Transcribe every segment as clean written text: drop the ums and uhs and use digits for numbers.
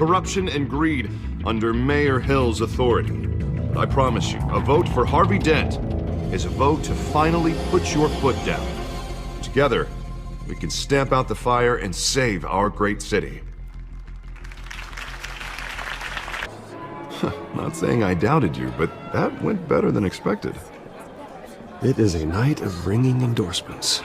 corruption and greed under Mayor Hill's authority. But I promise you, a vote for Harvey Dent is a vote to finally put your foot down. Together, we can stamp out the fire and save our great city. Not saying I doubted you, but that went better than expected. It is a night of ringing endorsements.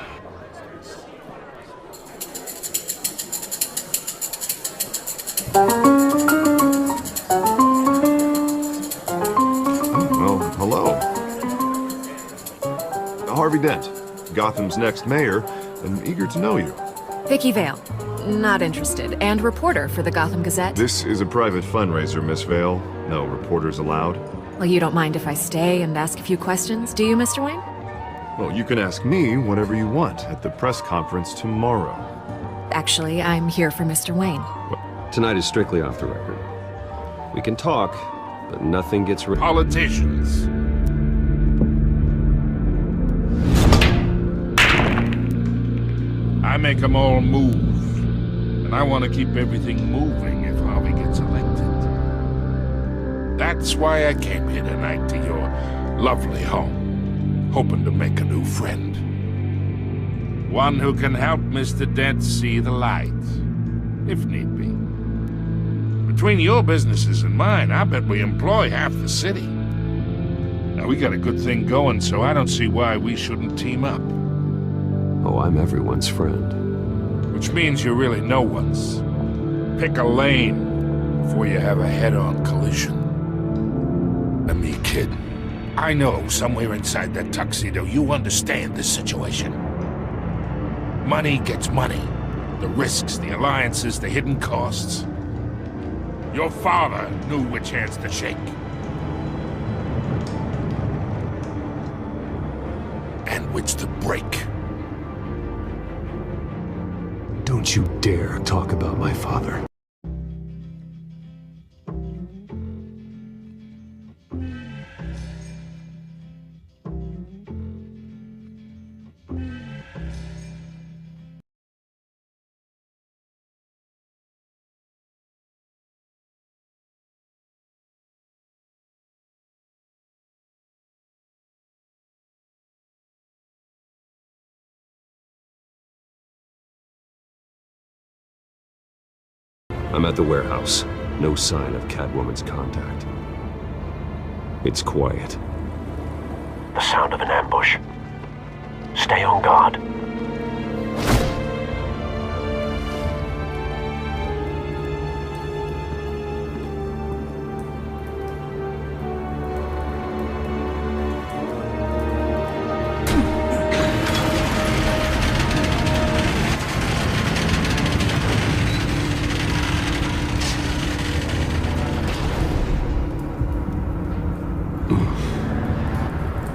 Well, hello. Harvey Dent, Gotham's next mayor, and eager to know you. Vicky Vale. Not interested. And reporter for the Gotham Gazette. This is a private fundraiser, Miss Vale. No reporters allowed. Well, you don't mind if I stay and ask a few questions, do you, Mr. Wayne? Well, you can ask me whatever you want at the press conference tomorrow. Actually, I'm here for Mr. Wayne. Tonight is strictly off the record. We can talk, but nothing gets Politicians. I make them all move. And I want to keep everything moving if Harvey gets elected. That's why I came here tonight to your lovely home, hoping to make a new friend. One who can help Mr. Dent see the light, if need be. Between your businesses and mine, I bet we employ half the city. Now, we got a good thing going, so I don't see why we shouldn't team up. Oh, I'm everyone's friend. Which means you're really no one's. Pick a lane before you have a head-on collision. And me, kid, I know somewhere inside that tuxedo you understand this situation. Money gets money. The risks, the alliances, the hidden costs. Your father knew which hands to shake. And which to break. Don't you dare talk about my father. I'm at the warehouse. No sign of Catwoman's contact. It's quiet. The sound of an ambush. Stay on guard.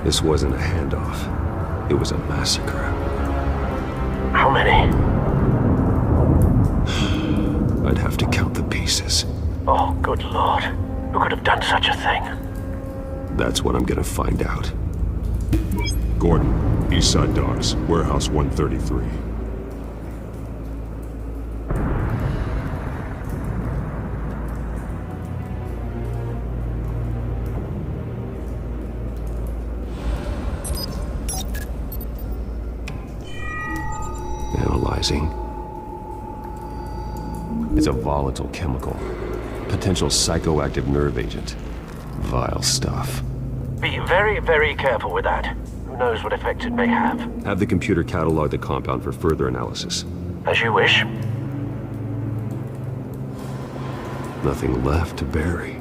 This wasn't a handoff. It was a massacre. How many? I'd have to count the pieces. Oh, good lord. Who could have done such a thing? That's what I'm gonna find out. Gordon, Eastside Docks, Warehouse 133. Analyzing. It's a volatile chemical. Potential psychoactive nerve agent. Vile stuff. Be very, very careful with that. Who knows what effect it may have. Have the computer catalog the compound for further analysis. As you wish. Nothing left to bury.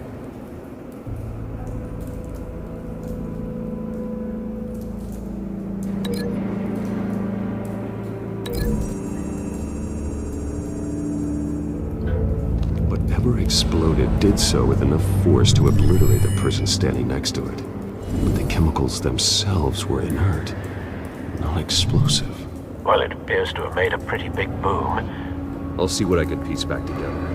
Whatever exploded did so with enough force to obliterate the person standing next to it. But the chemicals themselves were inert, not explosive. Well, it appears to have made a pretty big boom. I'll see what I can piece back together.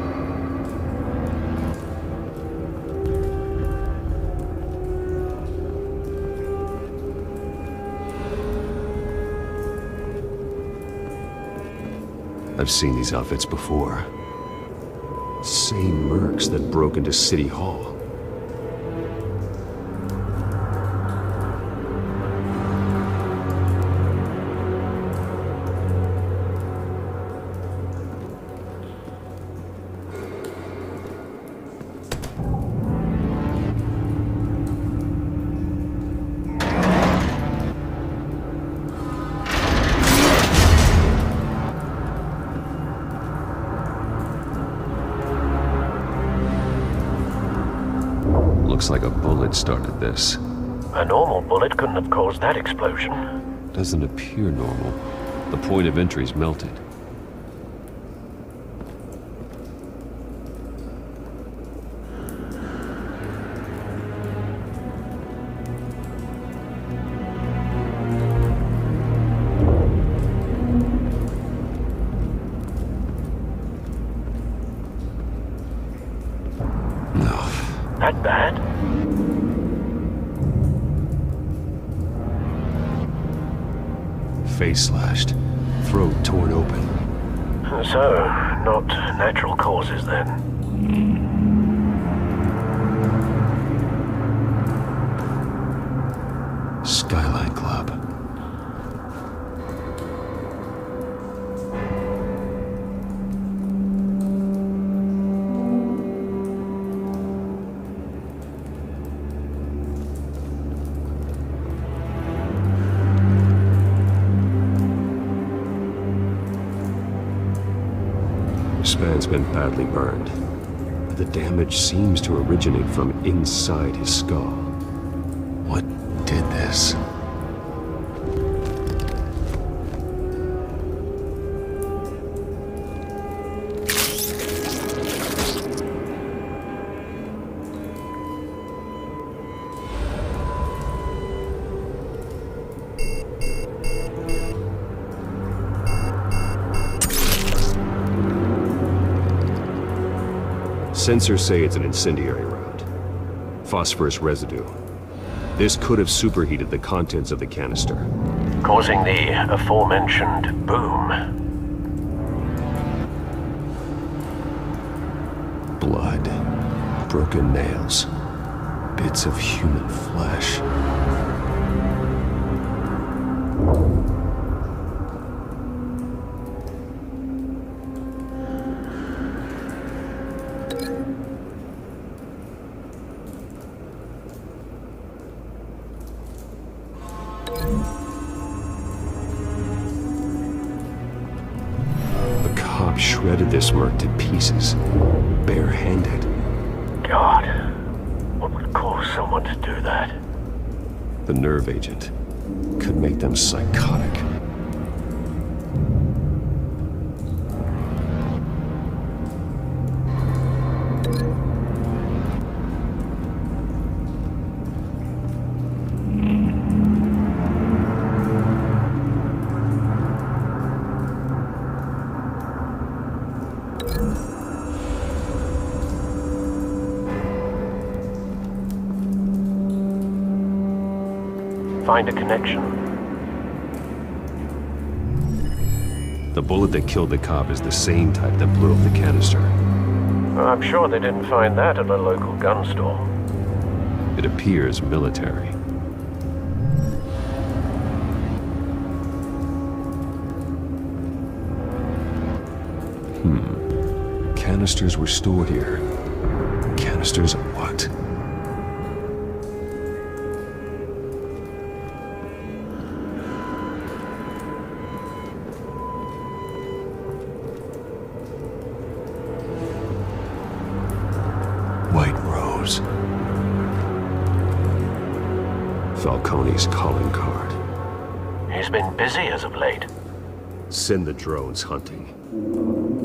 I've seen these outfits before. Same mercs that broke into City Hall. Looks like a bullet started this. A normal bullet couldn't have caused that explosion. Doesn't appear normal. The point of entry's melted. That bad? Face slashed. Throat torn open. So, not natural causes then. Skyline Club. Span's been badly burned. The damage seems to originate from inside his skull. What did this? Sensors say it's an incendiary round. Phosphorus residue. This could have superheated the contents of the canister, Causing the aforementioned boom. Blood. Broken nails. Bits of human flesh. Shredded this merc to pieces, barehanded. God, what would cause someone to do that? The nerve agent could make them psychotic. Find a connection. The bullet that killed the cop is the same type that blew up the canister. I'm sure they didn't find that at a local gun store. It appears military. Canisters were stored here. Canisters of what? White Rose. Falcone's calling card. He's been busy as of late. Send the drones hunting.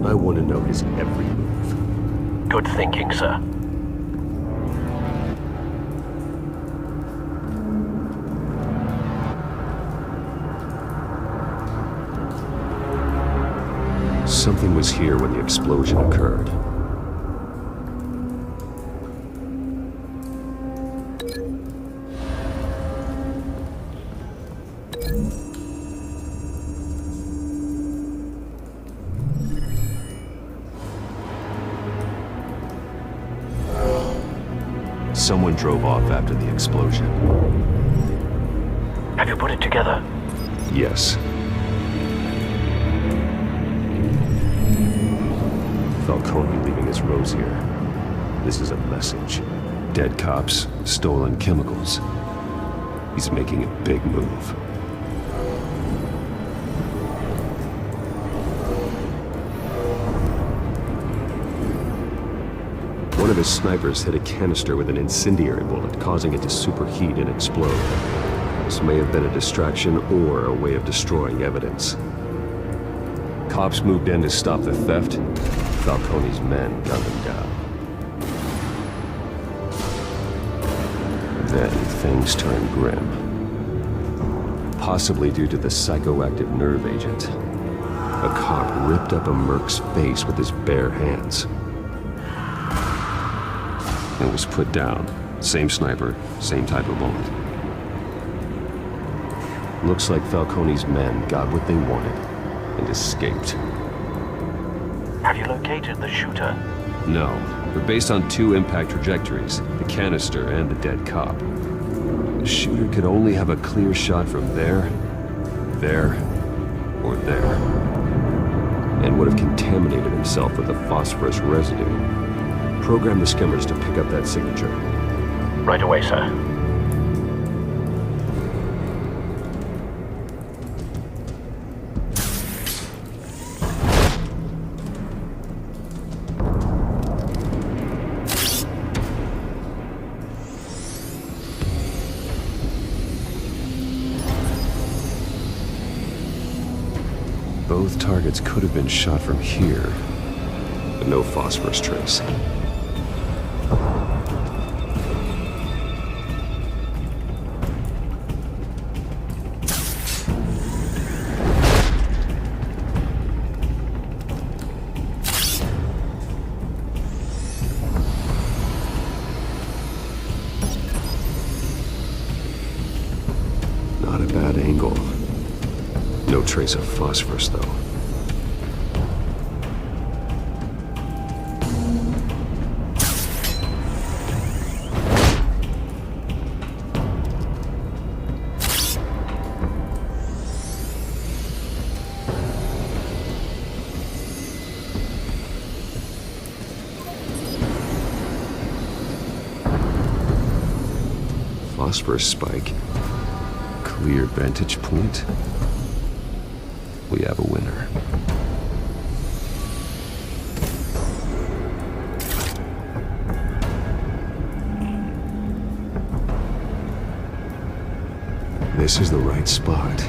I want to know his every move. Good thinking, sir. Something was here when the explosion occurred. someone drove off after the explosion. Have you put it together? Yes. Falcone leaving his rose here. This is a message. Dead cops, stolen chemicals. He's making a big move. One of his snipers hit a canister with an incendiary bullet, causing it to superheat and explode. This may have been a distraction or a way of destroying evidence. Cops moved in to stop the theft. Falcone's men gunned him down. Then things turned grim. Possibly due to the psychoactive nerve agent. A cop ripped up a merc's face with his bare hands. And was put down. Same sniper, same type of bullet. Looks like Falcone's men got what they wanted and escaped. Have you located the shooter? No, but based on two impact trajectories, the canister and the dead cop, the shooter could only have a clear shot from there, or there, and would have contaminated himself with the phosphorus residue. Program the skimmers to pick up that signature. Right away, sir. Both targets could have been shot from here, but no phosphorus trace. Not a bad angle. No trace of phosphorus, though. Phosphorus spike. Clear vantage point. We have a winner. This is the right spot.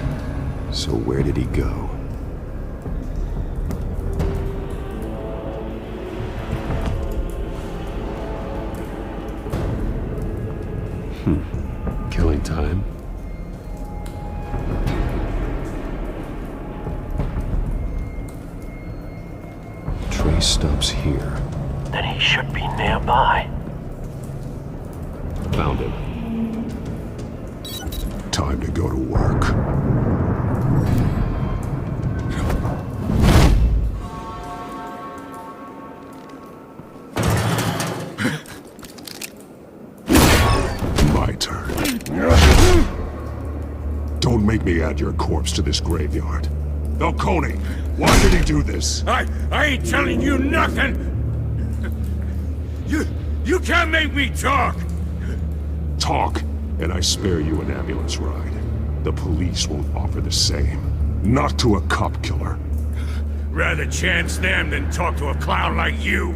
So where did he go? Killing time. Trace stops here. Then he should be nearby. Found him. Time to go to work. My turn. Don't make me add your corpse to this graveyard. Falcone, why did he do this? I ain't telling you nothing! You can't make me talk! Talk, and I spare you an ambulance ride. The police won't offer the same. Not to a cop killer. Rather chance them than talk to a clown like you.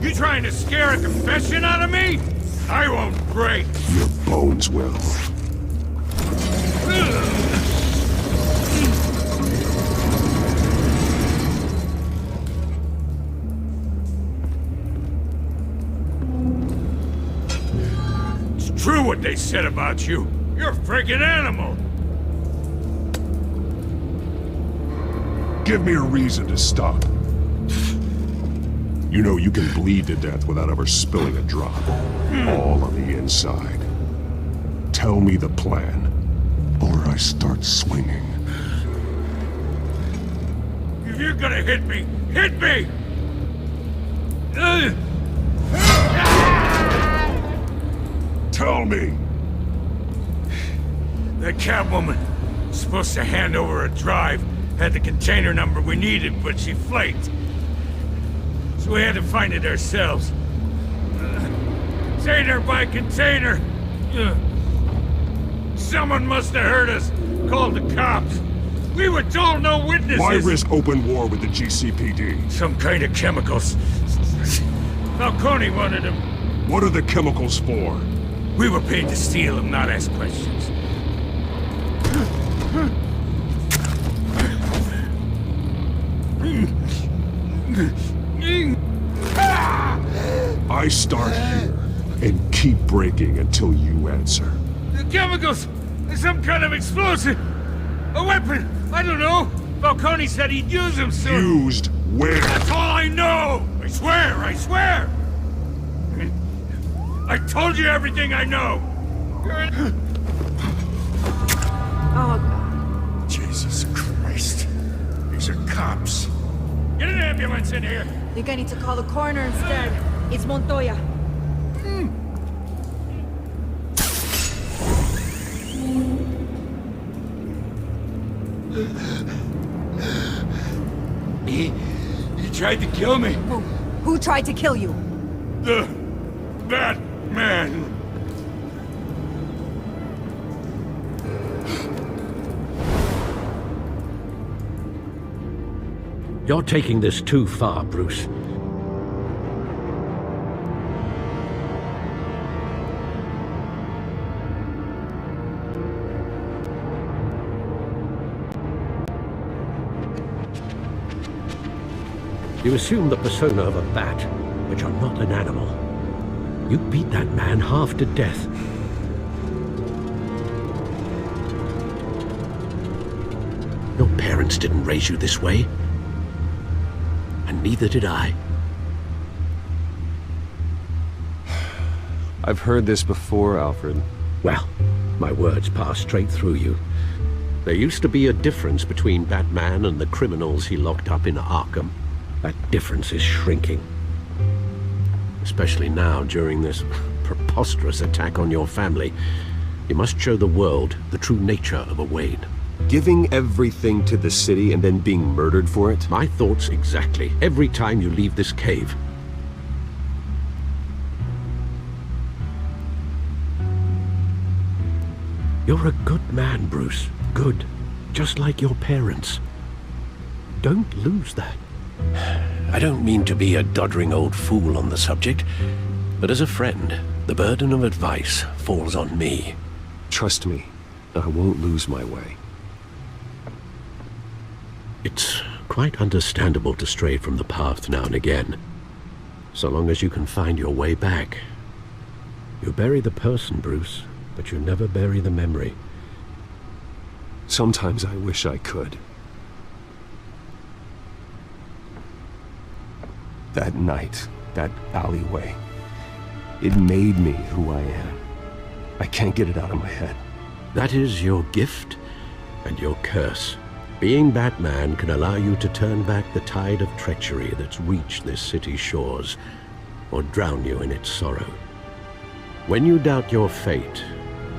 You trying to scare a confession out of me? I won't break. Your bones will. It's true what they said about you. You're a friggin' animal. Give me a reason to stop. You know you can bleed to death without ever spilling a drop. All on the inside. Tell me the plan, or I start swinging. If you're gonna hit me, hit me! Tell me! The Catwoman was supposed to hand over a drive, had the container number we needed, but she flaked. So we had to find it ourselves. Container by container. Someone must have heard us, called the cops. We were told no witnesses. Why risk open war with the GCPD? Some kind of chemicals. Falcone wanted them. What are the chemicals for? We were paid to steal them, not ask questions. I start here and keep breaking until you answer. The chemicals! Some kind of explosive! A weapon! I don't know! Falcone said he'd use them soon! Used where? That's all I know! I swear! I swear! I told you everything I know! Oh, Jesus Christ. These are cops. Get an ambulance in here! I think I need to call the coroner instead. It's Montoya. He tried to kill me. Who tried to kill you? The Batman. You're taking this too far, Bruce. You assume the persona of a bat, but you're not an animal. You beat that man half to death. Your parents didn't raise you this way. And neither did I. I've heard this before, Alfred. Well, my words pass straight through you. There used to be a difference between Batman and the criminals he locked up in Arkham. That difference is shrinking. Especially now, during this preposterous attack on your family. You must show the world the true nature of a Wayne. Giving everything to the city and then being murdered for it? My thoughts exactly, every time you leave this cave. You're a good man, Bruce. Good. Just like your parents. Don't lose that. I don't mean to be a doddering old fool on the subject, but as a friend, the burden of advice falls on me. Trust me, I won't lose my way. It's quite understandable to stray from the path now and again, so long as you can find your way back. You bury the person, Bruce, but you never bury the memory. Sometimes I wish I could. That night, that alleyway, it made me who I am. I can't get it out of my head. That is your gift and your curse. Being Batman can allow you to turn back the tide of treachery that's reached this city's shores, or drown you in its sorrow. When you doubt your fate,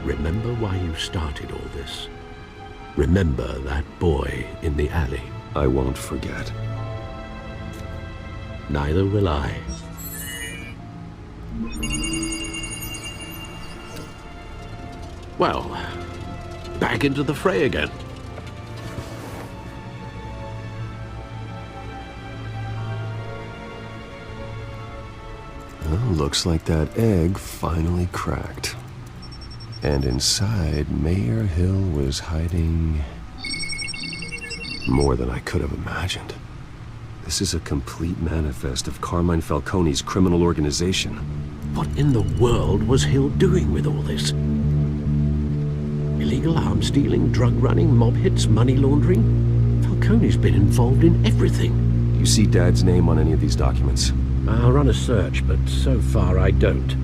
remember why you started all this. Remember that boy in the alley. I won't forget. Neither will I. Well, back into the fray again. Well, looks like that egg finally cracked. And inside, Mayor Hill was hiding more than I could have imagined. This is a complete manifest of Carmine Falcone's criminal organization. What in the world was Hill doing with all this? Illegal arms stealing, drug running, mob hits, money laundering? Falcone's been involved in everything. Do you see Dad's name on any of these documents? I'll run a search, but so far I don't.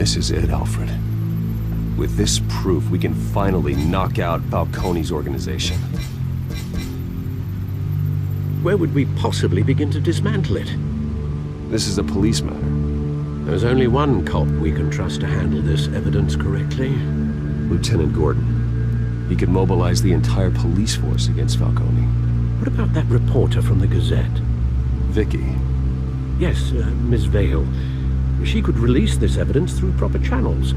This is it, Alfred. With this proof, we can finally knock out Falcone's organization. Where would we possibly begin to dismantle it? This is a police matter. There's only one cop we can trust to handle this evidence correctly. Lieutenant Gordon. He could mobilize the entire police force against Falcone. What about that reporter from the Gazette? Vicky. Yes, Miss Vale. She could release this evidence through proper channels.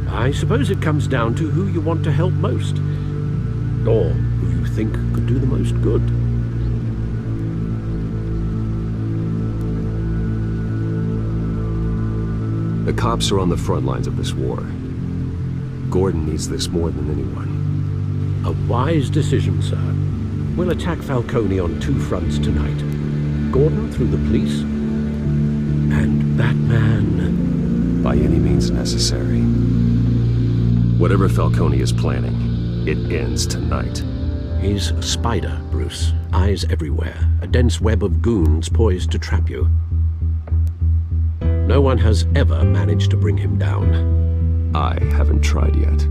I suppose it comes down to who you want to help most. Or who you think could do the most good. The cops are on the front lines of this war. Gordon needs this more than anyone. A wise decision, sir. We'll attack Falcone on two fronts tonight. Gordon through the police, and Batman... by any means necessary. Whatever Falcone is planning, it ends tonight. He's a spider, Bruce. Eyes everywhere. A dense web of goons poised to trap you. No one has ever managed to bring him down. I haven't tried yet.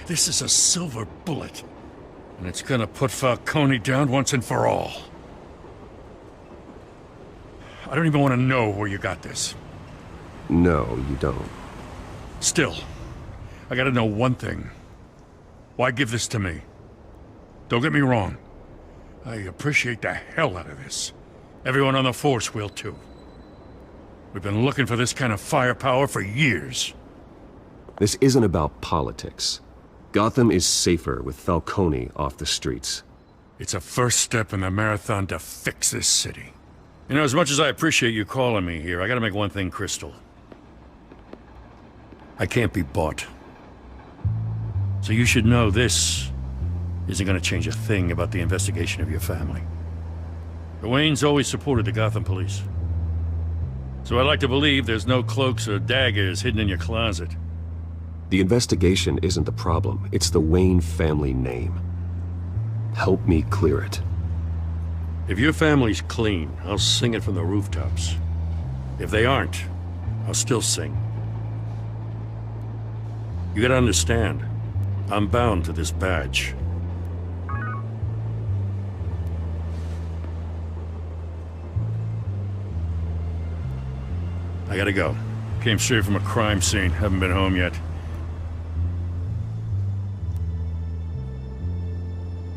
This is a silver bullet. And it's gonna put Falcone down once and for all. I don't even want to know where you got this. No, you don't. Still, I gotta know one thing. Why give this to me? Don't get me wrong. I appreciate the hell out of this. Everyone on the force will too. We've been looking for this kind of firepower for years. This isn't about politics. Gotham is safer with Falcone off the streets. It's a first step in the marathon to fix this city. You know, as much as I appreciate you calling me here, I gotta make one thing crystal. I can't be bought. So you should know this isn't gonna change a thing about the investigation of your family. The Waynes always supported the Gotham police. So I'd like to believe there's no cloaks or daggers hidden in your closet. The investigation isn't the problem, it's the Wayne family name. Help me clear it. If your family's clean, I'll sing it from the rooftops. If they aren't, I'll still sing. You gotta understand, I'm bound to this badge. I gotta go. Came straight from a crime scene, haven't been home yet.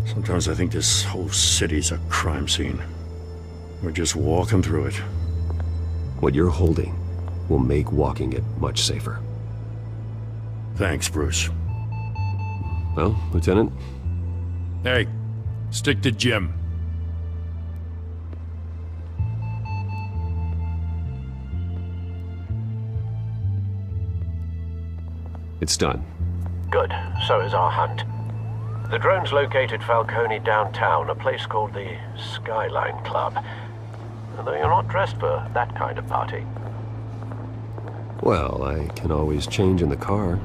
Sometimes I think this whole city's a crime scene. We're just walking through it. What you're holding will make walking it much safer. Thanks, Bruce. Well, Lieutenant? Hey, stick to Jim. It's done. Good. So is our hunt. The drones located Falcone downtown, a place called the Skyline Club. Although you're not dressed for that kind of party. Well, I can always change in the car.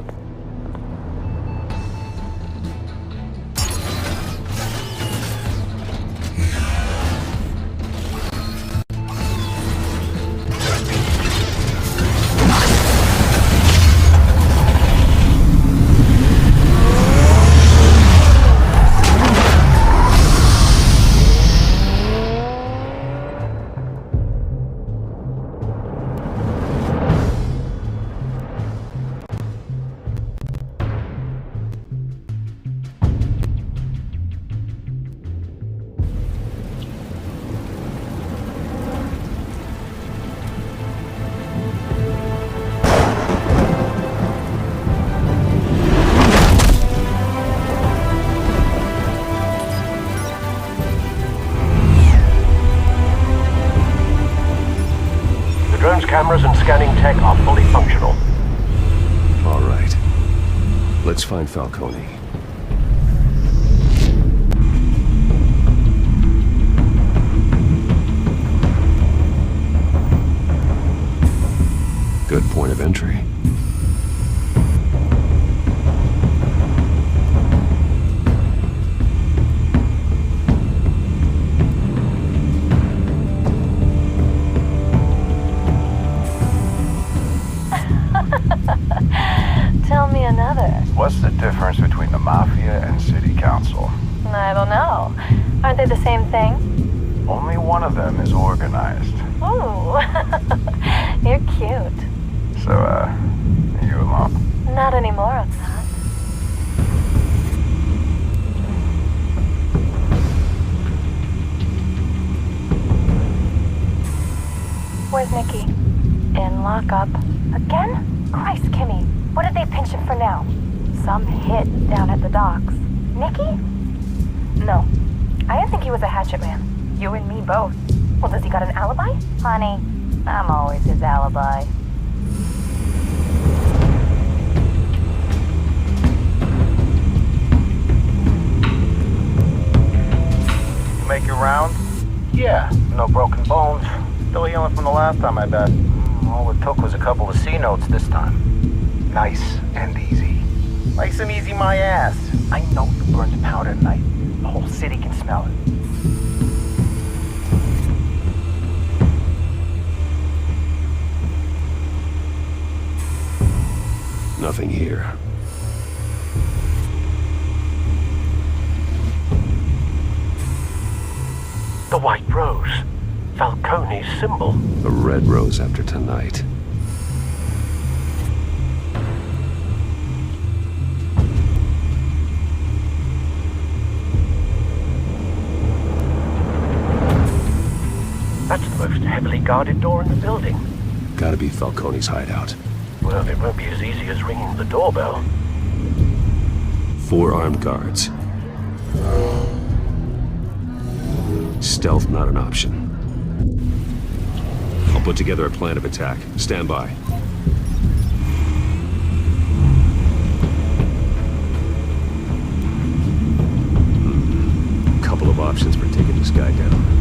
Cameras and scanning tech are fully functional. All right. Let's find Falcone. Good point of entry. Tell me another. What's the difference between the Mafia and City Council? I don't know. Aren't they the same thing? Only one of them is organized. Ooh, you're cute. So, are you alone? Not anymore, it's not. Where's Nikki? In lockup. Again? Christ, Kimmy. What did they pinch him for now? Some hit down at the docks. Nikki? No. I didn't think he was a hatchet man. You and me both. Well, does he got an alibi? Honey, I'm always his alibi. You make your round? Yeah, no broken bones. Still healing from the last time, I bet. All it took was a couple of C notes this time. Nice and easy. Nice and easy, my ass. I know you burned powder tonight. The whole city can smell it. Nothing here. The White Rose. Falcone's symbol. A red rose after tonight. That's the most heavily guarded door in the building. Gotta be Falcone's hideout. Well, it won't be as easy as ringing the doorbell. 4 armed guards. Stealth not an option. I'll put together a plan of attack. Stand by. Couple of options for taking this guy down.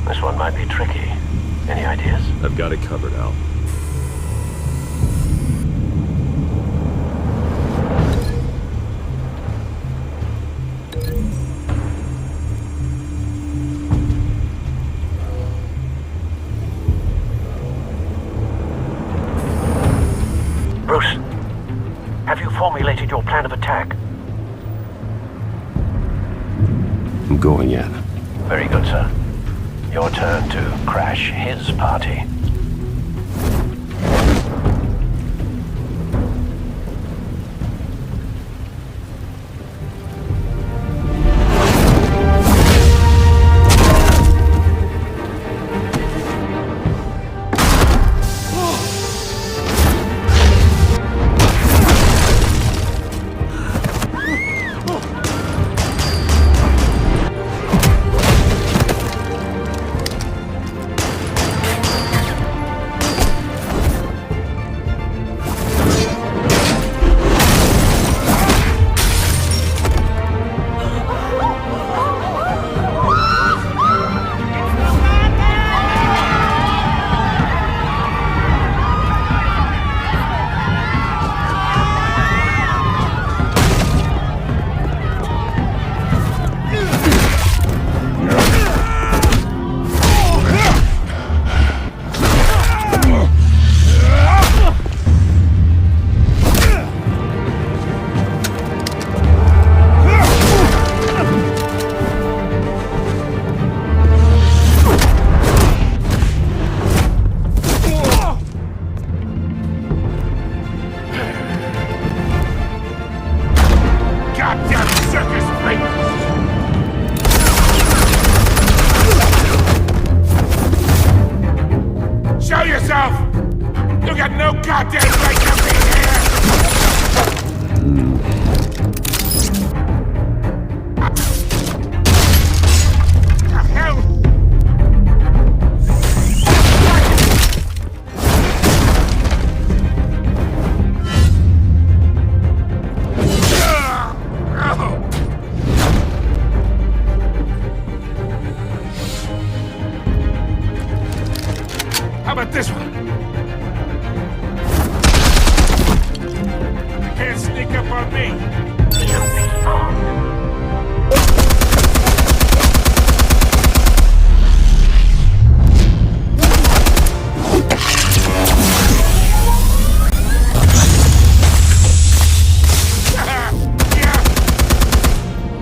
This one might be tricky. Any ideas? I've got it covered, Al. Bruce, have you formulated your plan of attack? I'm going in. Very good, sir. Your turn to crash his party.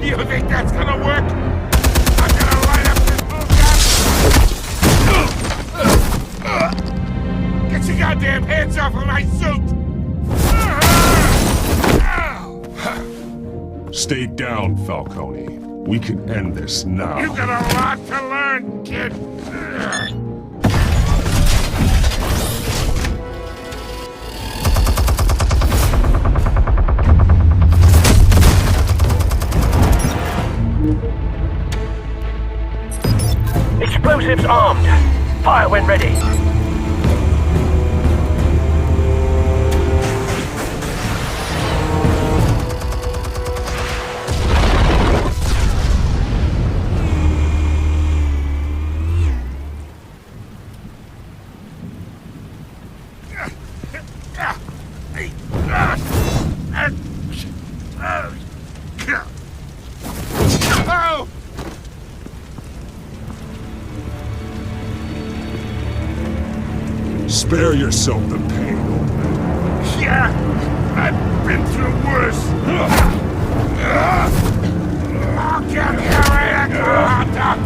You think that's gonna work? I'm gonna light up this bullshit! Get your goddamn hands off of my suit! Stay down, Falcone. We can end this now. You got a lot to learn, kid. Explosives armed. Fire when ready. Spare yourself the pain, old man. Yeah, I've been through worse. I'll get you right at the hot dog.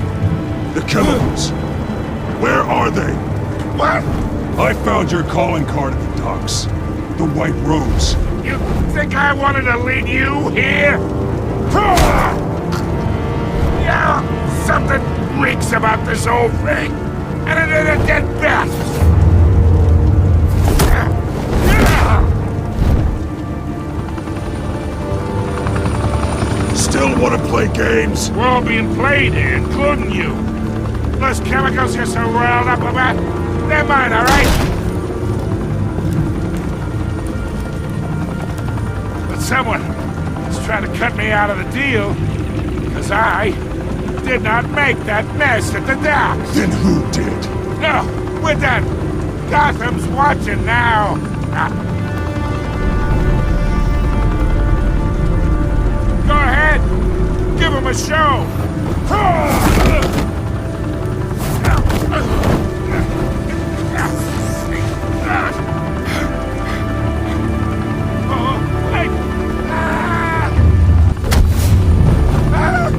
The chemicals. Where are they? What? I found your calling card at the docks. The White Rose. You think I wanted to lead you here? Yeah, something reeks about this whole thing. And it is a dead bat. Still want to play games? We're all being played here, including you. Those chemicals you're so riled up about, they're mine, all right? But someone is trying to cut me out of the deal, because I did not make that mess at the docks. Then who did? No, we're done. Gotham's watching now. Go ahead. Give him a show.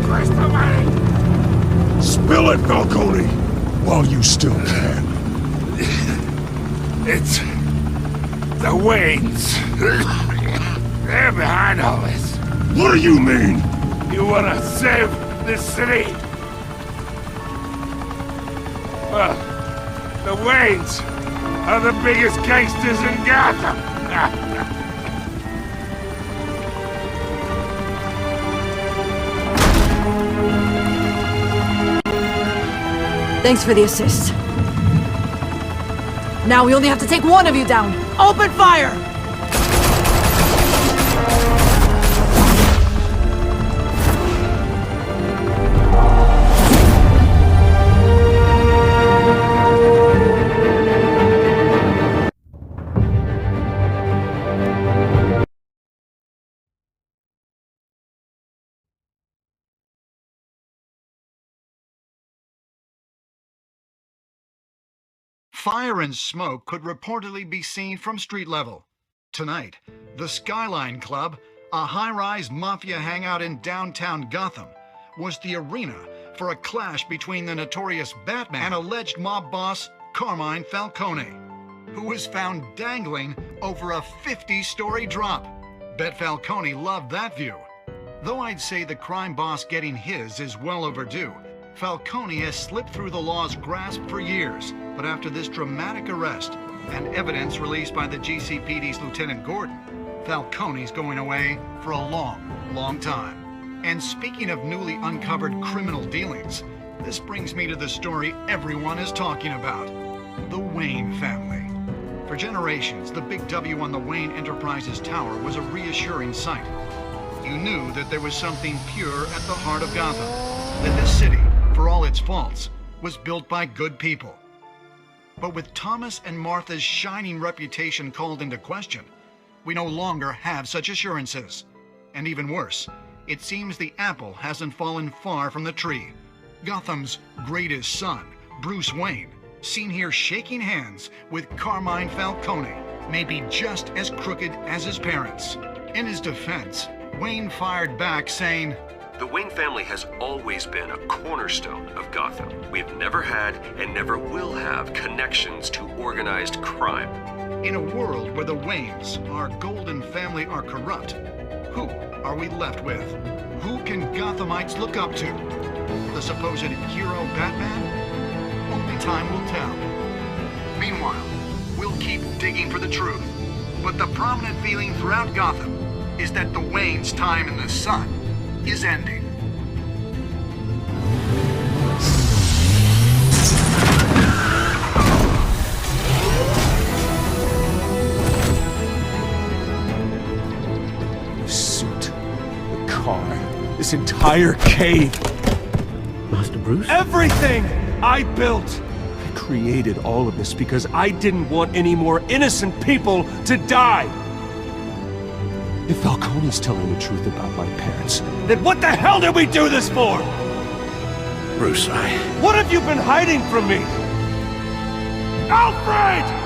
Christ almighty. Spill it, Falcone, while you still can. It's the Waynes. They're behind all this. What do you mean? You wanna save this city? Well, the Waynes are the biggest gangsters in Gotham. Thanks for the assist. Now we only have to take one of you down. Open fire! Fire and smoke could reportedly be seen from street level. Tonight, the Skyline Club, a high-rise mafia hangout in downtown Gotham, was the arena for a clash between the notorious Batman and alleged mob boss Carmine Falcone, who was found dangling over a 50-story drop. Bet Falcone loved that view. Though I'd say the crime boss getting his is well overdue, Falcone has slipped through the law's grasp for years, but after this dramatic arrest and evidence released by the GCPD's Lieutenant Gordon, Falcone's going away for a long time. And speaking of newly uncovered criminal dealings, this brings me to the story everyone is talking about: the Wayne family. For generations, the big W on the Wayne Enterprises Tower was a reassuring sight. You knew that there was something pure at the heart of Gotham, that this city, for all its faults, was built by good people. But with Thomas and Martha's shining reputation called into question, we no longer have such assurances. And even worse, it seems the apple hasn't fallen far from the tree. Gotham's greatest son, Bruce Wayne, seen here shaking hands with Carmine Falcone, may be just as crooked as his parents. In his defense, Wayne fired back saying, The Wayne family has always been a cornerstone of Gotham. We've never had and never will have connections to organized crime. In a world where the Waynes, our golden family, are corrupt, who are we left with? Who can Gothamites look up to? The supposed hero Batman? Only time will tell. Meanwhile, we'll keep digging for the truth. But the prominent feeling throughout Gotham is that the Waynes' time in the sun is ending. The suit, the car, this entire cave. Master Bruce? Everything I built! I created all of this because I didn't want any more innocent people to die! If Falcone's telling the truth about my parents, then what the hell did we do this for? Bruce, What have you been hiding from me? Alfred!